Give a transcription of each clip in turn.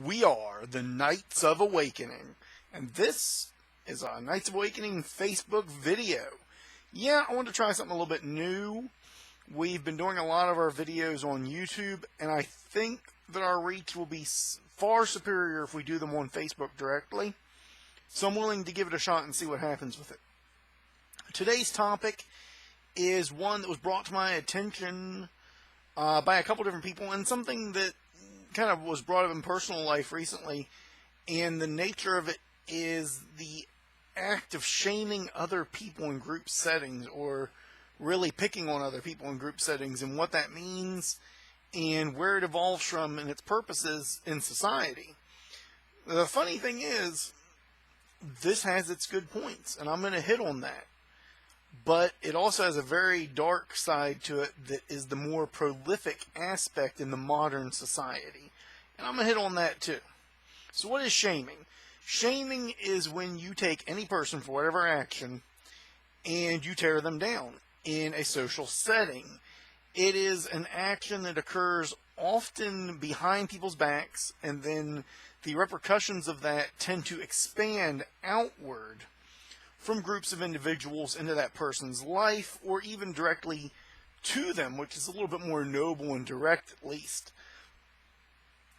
We are the Knights of Awakening, and this is a Knights of Awakening Facebook video. Yeah, I want to try something a little bit new. We've been doing a lot of our videos on YouTube, and I think that our reach will be far superior if we do them on Facebook directly. So I'm willing to give it a shot and see what happens with it. Today's topic is one that was brought to my attention by a couple different people, and something that kind of was brought up in personal life recently, and the nature of it is the act of shaming other people in group settings, or really picking on other people in group settings, and what that means and where it evolves from and its purposes in society. The funny thing is, this has its good points, and I'm going to hit on that. But it also has a very dark side to it that is the more prolific aspect in the modern society. And I'm going to hit on that too. So what is shaming? Shaming is when you take any person for whatever action and you tear them down in a social setting. It is an action that occurs often behind people's backs, and then the repercussions of that tend to expand outward from groups of individuals into that person's life, or even directly to them, which is a little bit more noble and direct, at least.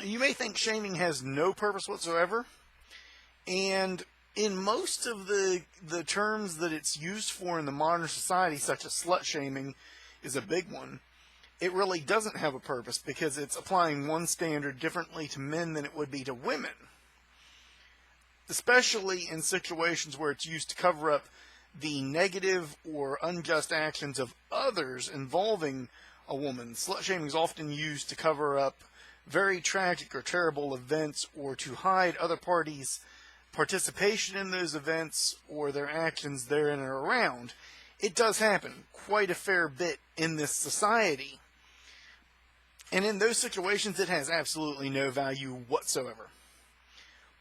You may think shaming has no purpose whatsoever, and in most of the terms that it's used for in the modern society, such as slut shaming is a big one, it really doesn't have a purpose, because it's applying one standard differently to men than it would be to women. Especially in situations where it's used to cover up the negative or unjust actions of others involving a woman. Slut shaming is often used to cover up very tragic or terrible events, or to hide other parties' participation in those events or their actions therein or around. It does happen quite a fair bit in this society. And in those situations, it has absolutely no value whatsoever.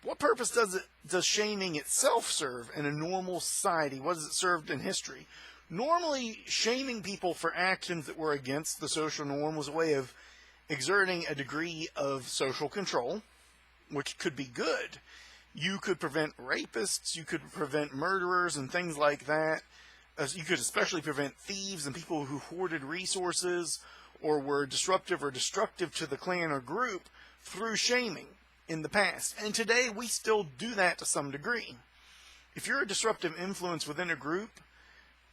What purpose does shaming itself serve in a normal society? What has it served in history? Normally, shaming people for actions that were against the social norm was a way of exerting a degree of social control, which could be good. You could prevent rapists, you could prevent murderers and things like that. You could especially prevent thieves and people who hoarded resources or were disruptive or destructive to the clan or group through shaming in the past. And today we still do that to some degree. If you're a disruptive influence within a group,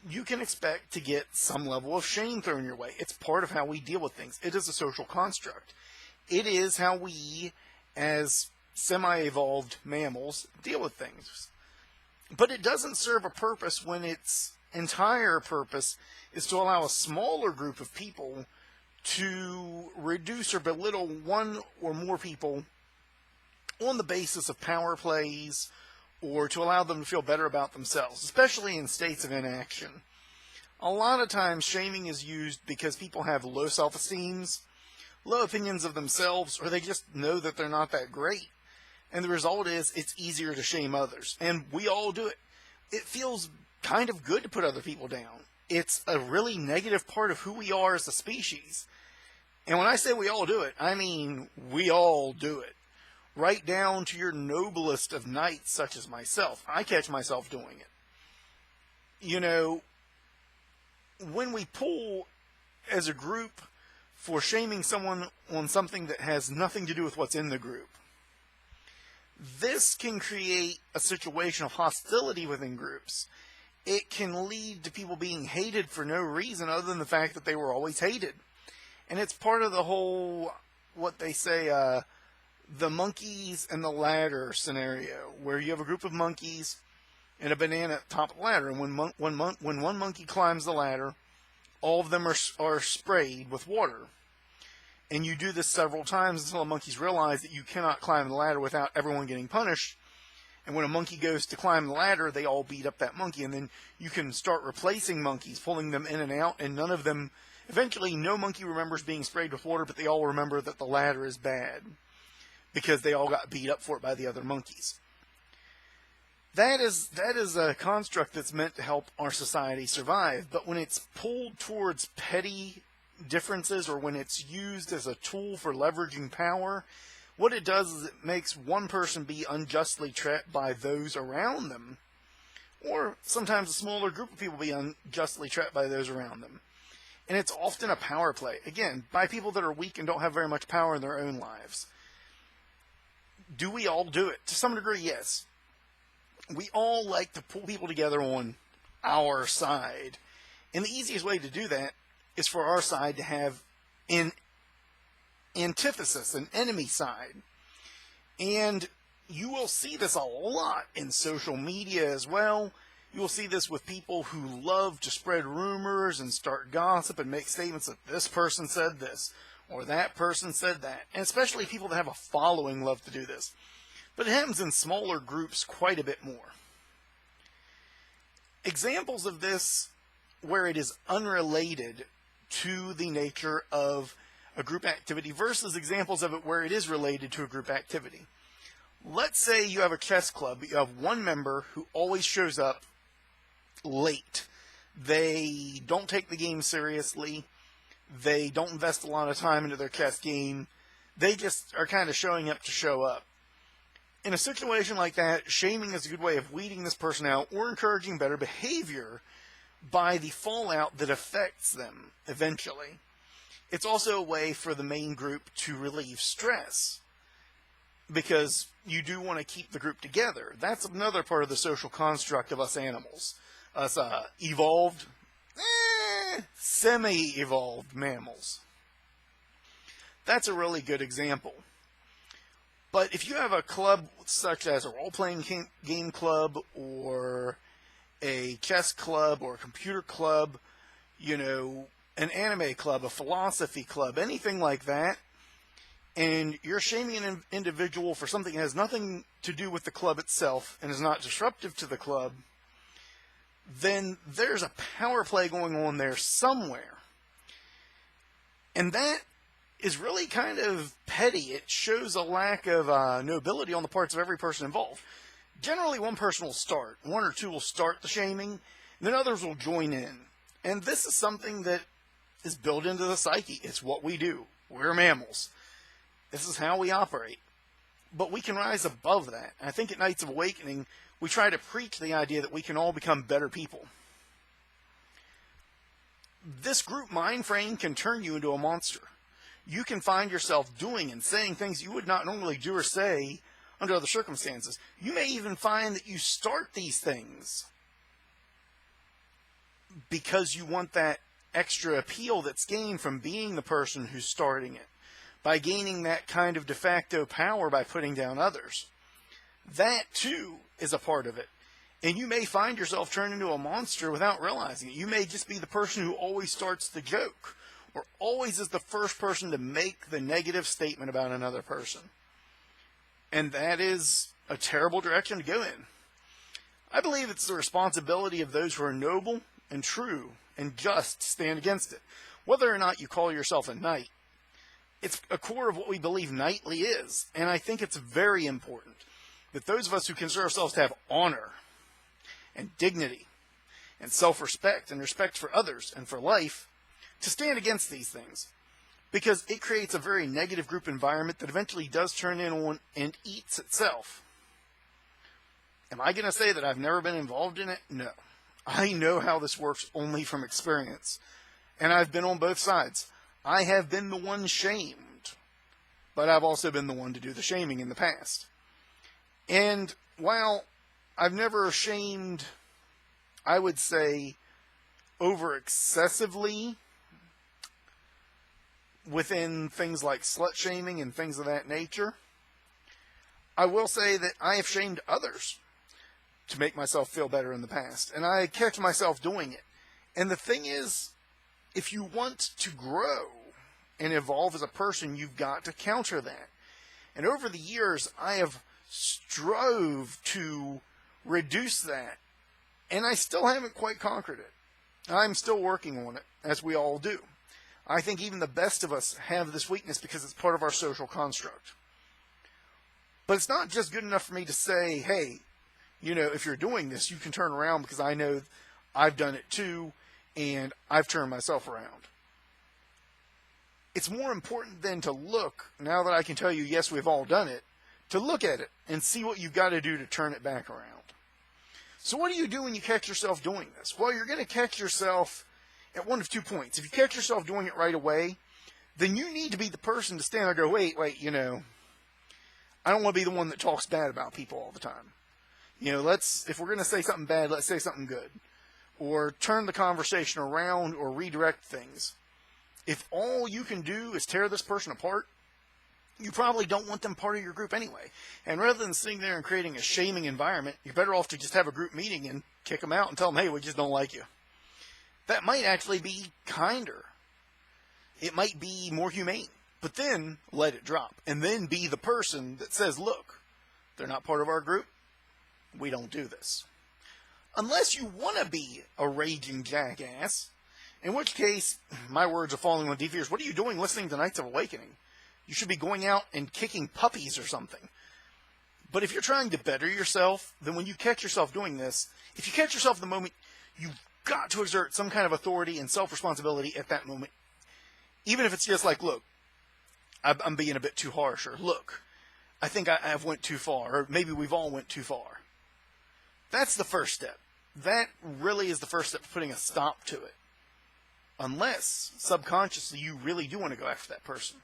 you can expect to get some level of shame thrown your way. It's part of how we deal with things. It is a social construct. It is how we, as semi-evolved mammals, deal with things. But it doesn't serve a purpose when its entire purpose is to allow a smaller group of people to reduce or belittle one or more people on the basis of power plays, or to allow them to feel better about themselves, especially in states of inaction. A lot of times shaming is used because people have low self-esteems, low opinions of themselves, or they just know that they're not that great. And the result is it's easier to shame others. And we all do it. It feels kind of good to put other people down. It's a really negative part of who we are as a species. And when I say we all do it, I mean we all do it. Right down to your noblest of knights, such as myself. I catch myself doing it. You know, when we pull as a group for shaming someone on something that has nothing to do with what's in the group, this can create a situation of hostility within groups. It can lead to people being hated for no reason other than the fact that they were always hated. And it's part of the whole, what they say, the monkeys and the ladder scenario, where you have a group of monkeys and a banana at the top of the ladder, and when one monkey climbs the ladder, all of them are sprayed with water. And you do this several times until the monkeys realize that you cannot climb the ladder without everyone getting punished. And when a monkey goes to climb the ladder, they all beat up that monkey, and then you can start replacing monkeys, pulling them in and out, and none of them, eventually no monkey remembers being sprayed with water, but they all remember that the ladder is bad, because they all got beat up for it by the other monkeys. That is a construct that's meant to help our society survive, but when it's pulled towards petty differences, or when it's used as a tool for leveraging power, What it does is it makes one person be unjustly trapped by those around them, or sometimes a smaller group of people be unjustly trapped by those around them. And it's often a power play, again, by people that are weak and don't have very much power in their own lives. Do we all do it? To some degree, yes. We all like to pull people together on our side. And the easiest way to do that is for our side to have an antithesis, an enemy side. And you will see this a lot in social media as well. You will see this with people who love to spread rumors and start gossip and make statements that this person said this or that person said that. And especially people that have a following love to do this. But it happens in smaller groups quite a bit more. Examples of this where it is unrelated to the nature of a group activity versus examples of it where it is related to a group activity. Let's say you have a chess club, but you have one member who always shows up late. They don't take the game seriously. They don't invest a lot of time into their chess game. They just are kind of showing up to show up. In a situation like that, shaming is a good way of weeding this person out or encouraging better behavior by the fallout that affects them eventually. It's also a way for the main group to relieve stress because you do want to keep the group together. That's another part of the social construct of us animals. Us evolved, semi-evolved mammals. That's a really good example. But if you have a club such as a role-playing game club or a chess club or a computer club, an anime club, a philosophy club, anything like that, and you're shaming an individual for something that has nothing to do with the club itself and is not disruptive to the club, then there's a power play going on there somewhere. And that is really kind of petty. It shows a lack of nobility on the parts of every person involved. Generally, one person will start. One or two will start the shaming, and then others will join in. And this is something that is built into the psyche. It's what we do. We're mammals. This is how we operate. But we can rise above that. And I think at Knights of Awakening, we try to preach the idea that we can all become better people. This group mind frame can turn you into a monster. You can find yourself doing and saying things you would not normally do or say under other circumstances. You may even find that you start these things because you want that extra appeal that's gained from being the person who's starting it, by gaining that kind of de facto power by putting down others. That, too, is a part of it. And you may find yourself turned into a monster without realizing it. You may just be the person who always starts the joke, or always is the first person to make the negative statement about another person. And that is a terrible direction to go in. I believe it's the responsibility of those who are noble and true and just to stand against it. Whether or not you call yourself a knight, it's a core of what we believe knightly is. And I think it's very important that those of us who consider ourselves to have honor and dignity and self-respect and respect for others and for life, to stand against these things, because it creates a very negative group environment that eventually does turn in on and eats itself. Am I going to say that I've never been involved in it? No. I know how this works only from experience, and I've been on both sides. I have been the one shamed, but I've also been the one to do the shaming in the past. And while I've never shamed, I would say, over excessively within things like slut shaming and things of that nature, I will say that I have shamed others to make myself feel better in the past. And I catch myself doing it. And the thing is, if you want to grow and evolve as a person, you've got to counter that. And over the years, I have strove to reduce that. And I still haven't quite conquered it. I'm still working on it, as we all do. I think even the best of us have this weakness because it's part of our social construct. But it's not just good enough for me to say, hey, if you're doing this, you can turn around because I know I've done it too, and I've turned myself around. it's more important than to look, now that I can tell you, yes, we've all done it, to look at it and see what you've got to do to turn it back around. So what do you do when you catch yourself doing this? Well, you're going to catch yourself at one of 2 points. If you catch yourself doing it right away, then you need to be the person to stand there and go, wait, I don't want to be the one that talks bad about people all the time. If we're going to say something bad, let's say something good. Or turn the conversation around or redirect things. If all you can do is tear this person apart, you probably don't want them part of your group anyway. And rather than sitting there and creating a shaming environment, you're better off to just have a group meeting and kick them out and tell them, hey, we just don't like you. That might actually be kinder. It might be more humane. But then let it drop. And then be the person that says, look, they're not part of our group. We don't do this. Unless you want to be a raging jackass, in which case, my words are falling on deaf ears. What are you doing listening to Knights of Awakening? You should be going out and kicking puppies or something. But if you're trying to better yourself, then when you catch yourself doing this, if you catch yourself in the moment, you've got to exert some kind of authority and self-responsibility at that moment. Even if it's just like, look, I'm being a bit too harsh, or look, I think I've went too far, or maybe we've all went too far. That's the first step. That really is the first step to putting a stop to it. Unless, subconsciously, you really do want to go after that person.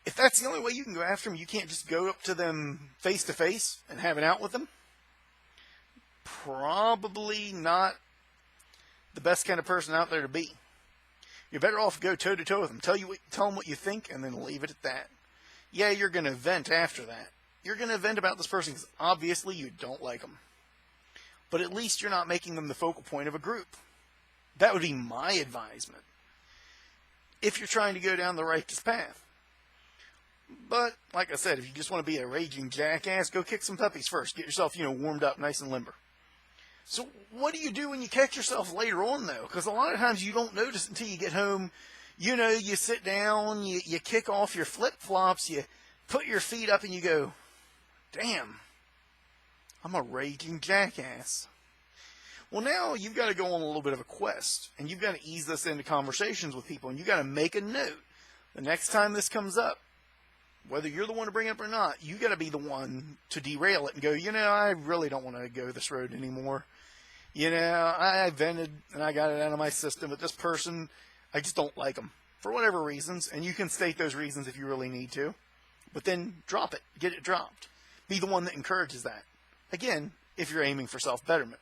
If that's the only way you can go after them, you can't just go up to them face to face and have it out with them. Probably not the best kind of person out there to be. You're better off go toe to toe with them. Tell them what you think, and then leave it at that. Yeah, you're going to vent after that. You're going to vent about this person because obviously you don't like them. But at least you're not making them the focal point of a group. That would be my advisement. If you're trying to go down the righteous path. But, like I said, if you just want to be a raging jackass, go kick some puppies first. Get yourself, warmed up nice and limber. So what do you do when you catch yourself later on, though? Because a lot of times you don't notice until you get home. You sit down, you kick off your flip-flops, you put your feet up, and you go, damn, I'm a raging jackass. Well, now you've got to go on a little bit of a quest, and you've got to ease this into conversations with people, and you've got to make a note. The next time this comes up, whether you're the one to bring it up or not, you got to be the one to derail it and go, I really don't want to go this road anymore. I vented and I got it out of my system, but this person, I just don't like them for whatever reasons, and you can state those reasons if you really need to, but then drop it, get it dropped. Be the one that encourages that. Again, if you're aiming for self-betterment.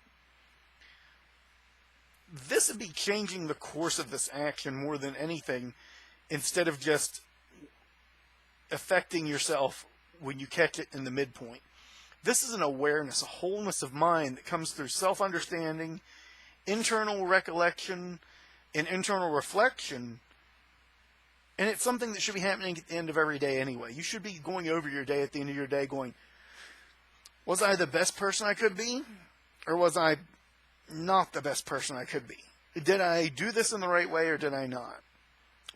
This would be changing the course of this action more than anything, instead of just affecting yourself when you catch it in the midpoint. This is an awareness, a wholeness of mind that comes through self-understanding, internal recollection, and internal reflection. And it's something that should be happening at the end of every day anyway. You should be going over your day at the end of your day going, was I the best person I could be? Or was I not the best person I could be? Did I do this in the right way or did I not?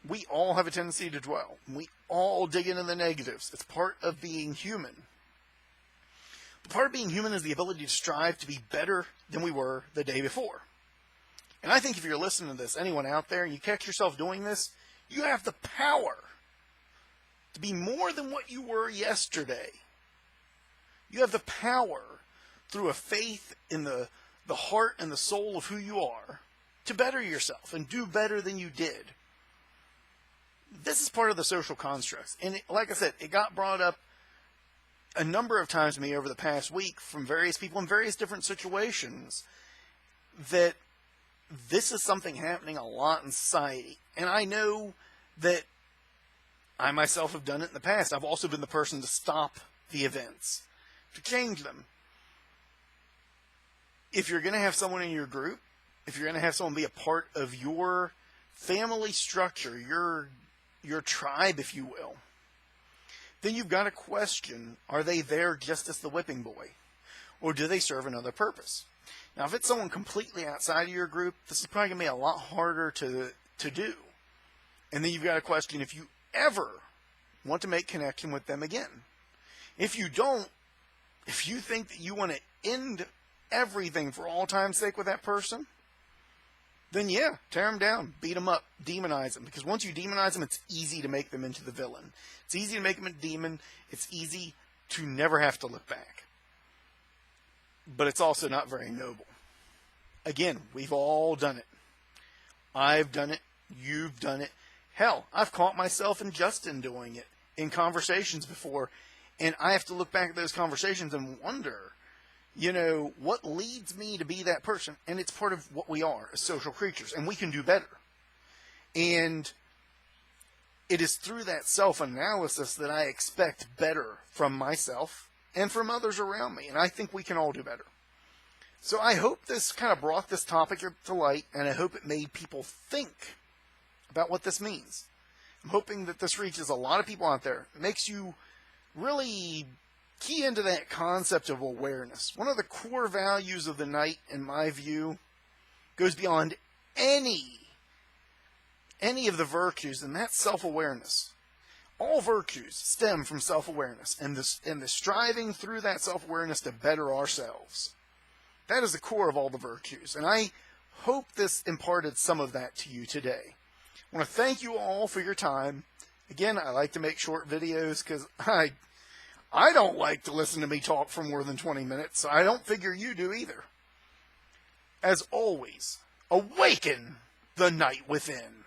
We all have a tendency to dwell. We all dig into the negatives. It's part of being human. But part of being human is the ability to strive to be better than we were the day before. And I think if you're listening to this, anyone out there, and you catch yourself doing this, you have the power to be more than what you were yesterday. You have the power, through a faith in the heart and the soul of who you are, to better yourself and do better than you did. This is part of the social constructs. And like I said, it got brought up a number of times to me over the past week from various people in various different situations that this is something happening a lot in society. And I know that I myself have done it in the past. I've also been the person to stop the events, to change them. If you're going to have someone in your group, if you're going to have someone be a part of your family structure, your tribe, if you will, then you've got to question, are they there just as the whipping boy? Or do they serve another purpose? Now, if it's someone completely outside of your group, this is probably going to be a lot harder to do. And then you've got to question if you ever want to make connection with them again. If you don't, if you think that you want to end everything for all time's sake with that person, then yeah, tear them down, beat them up, demonize them. Because once you demonize them, it's easy to make them into the villain. It's easy to make them a demon. It's easy to never have to look back. But it's also not very noble. Again, we've all done it. I've done it. You've done it. Hell, I've caught myself and Justin doing it in conversations before. And I have to look back at those conversations and wonder, what leads me to be that person? And it's part of what we are as social creatures, and we can do better. And it is through that self-analysis that I expect better from myself and from others around me, and I think we can all do better. So I hope this kind of brought this topic to light, and I hope it made people think about what this means. I'm hoping that this reaches a lot of people out there. It makes you really key into that concept of awareness. One of the core values of the Knight, in my view, goes beyond any of the virtues, and that's self-awareness. All virtues stem from self-awareness, and the striving through that self-awareness to better ourselves. That is the core of all the virtues, and I hope this imparted some of that to you today. I want to thank you all for your time. Again, I like to make short videos because I don't like to listen to me talk for more than 20 minutes, so I don't figure you do either. As always, awaken the Knight Within.